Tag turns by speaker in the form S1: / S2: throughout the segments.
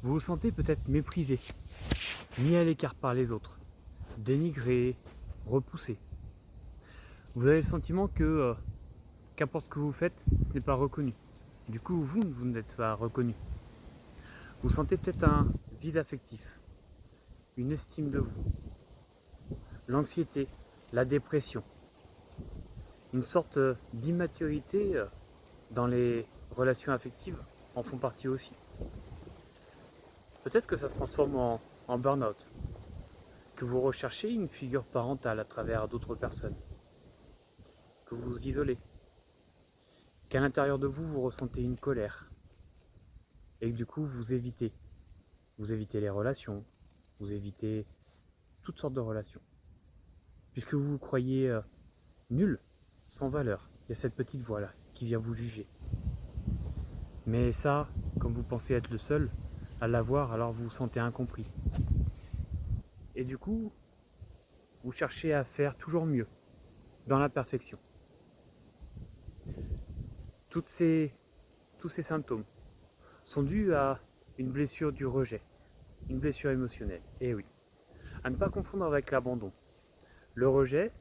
S1: Vous vous sentez peut-être méprisé, mis à l'écart par les autres, dénigré, repoussé. Vous avez le sentiment que qu'importe ce que vous faites, ce n'est pas reconnu. Du coup, vous n'êtes pas reconnu. Vous sentez peut-être un vide affectif, une estime de vous, l'anxiété, la dépression, une sorte d'immaturité dans les relations affectives en font partie aussi. Peut-être que ça se transforme en burn-out, que vous recherchez une figure parentale à travers d'autres personnes, que vous vous isolez, qu'à l'intérieur de vous, vous ressentez une colère, et que du coup, vous évitez. Vous évitez les relations, vous évitez toutes sortes de relations. Puisque vous vous croyez nul, sans valeur, il y a cette petite voix-là qui vient vous juger. Mais ça, comme vous pensez être le seul à l'avoir, alors vous vous sentez incompris. Et du coup, vous cherchez à faire toujours mieux, dans la perfection. Tous ces symptômes sont dus à une blessure du rejet, une blessure émotionnelle. Et oui, à ne pas confondre avec l'abandon. Le rejet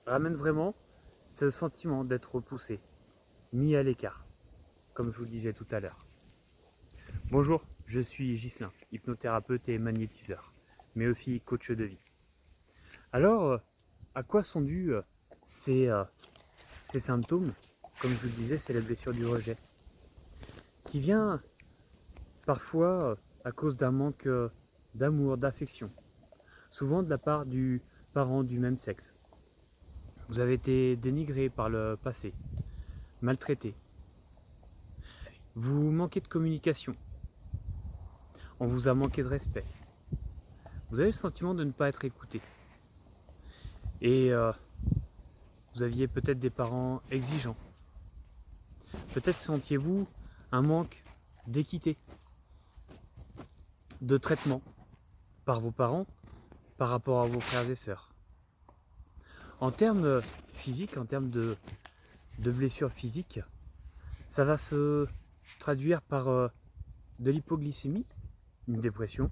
S1: ramène vraiment ce sentiment d'être repoussé, mis à l'écart, comme je vous le disais tout à l'heure. Bonjour, je suis Ghislain, hypnothérapeute et magnétiseur, mais aussi coach de vie. Alors, à quoi sont dus ces symptômes? Comme je vous le disais, c'est la blessure du rejet, qui vient parfois à cause d'un manque d'amour, d'affection, souvent de la part du parent du même sexe. Vous avez été dénigré par le passé, maltraité. Vous manquez de communication. On vous a manqué de respect. Vous avez le sentiment de ne pas être écouté. Et vous aviez peut-être des parents exigeants. Peut-être sentiez-vous un manque d'équité, de traitement par vos parents par rapport à vos frères et sœurs. En termes physiques, en termes de blessures physiques, ça va se traduire par de l'hypoglycémie, une dépression,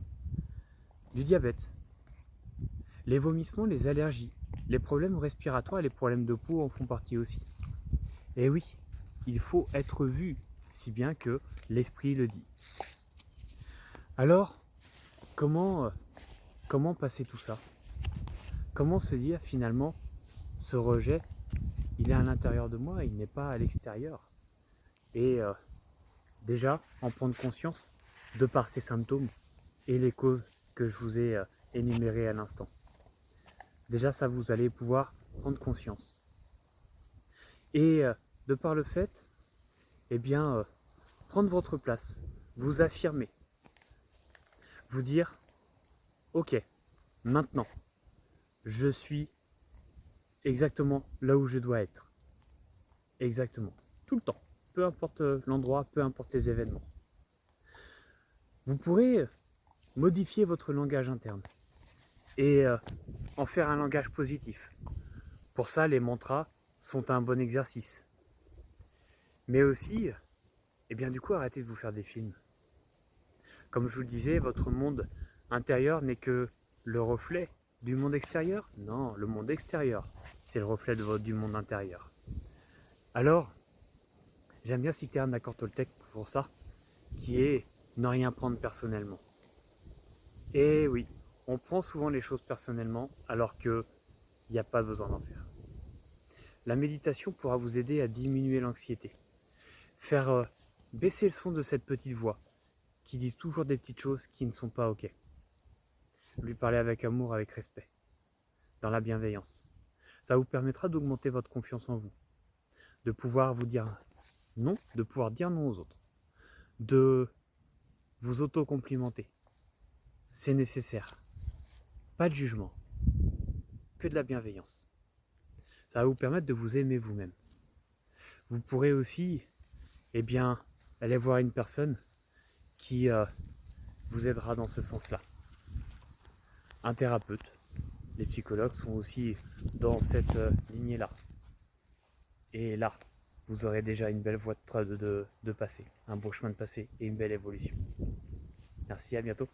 S1: du diabète, les vomissements, les allergies, les problèmes respiratoires et les problèmes de peau en font partie aussi. Et oui, il faut être vu, si bien que l'esprit le dit. Alors, comment passer tout ça? Comment se dire finalement, ce rejet, il est à l'intérieur de moi, il n'est pas à l'extérieur. Et déjà, en prendre conscience de par ces symptômes et les causes que je vous ai énumérées à l'instant. Déjà, ça, vous allez pouvoir prendre conscience. Et de par le fait, eh bien, prendre votre place, vous affirmer, vous dire, ok, maintenant, je suis exactement là où je dois être. Exactement, tout le temps, peu importe l'endroit, peu importe les événements. Vous pourrez modifier votre langage interne et en faire un langage positif. Pour ça, les mantras sont un bon exercice. Mais aussi, eh bien, du coup, arrêtez de vous faire des films. Comme je vous le disais, votre monde intérieur n'est que le reflet du monde extérieur. Non, le monde extérieur, c'est le reflet du monde intérieur. Alors, j'aime bien citer un accord Toltec pour ça, qui est ne rien prendre personnellement. Et oui, on prend souvent les choses personnellement alors qu'il n'y a pas besoin d'en faire. La méditation pourra vous aider à diminuer l'anxiété, faire baisser le son de cette petite voix qui dit toujours des petites choses qui ne sont pas ok. Lui parler avec amour, avec respect, dans la bienveillance. Ça vous permettra d'augmenter votre confiance en vous, de pouvoir vous dire non, de pouvoir dire non aux autres, de vous auto-complimenter. C'est nécessaire. Pas de jugement, que de la bienveillance. Ça va vous permettre de vous aimer vous-même. Vous pourrez aussi, eh bien, aller voir une personne qui vous aidera dans ce sens-là. Un thérapeute. Les psychologues sont aussi dans cette lignée-là. Et là, vous aurez déjà une belle voie de passer, un beau chemin de passer et une belle évolution. Merci, à bientôt.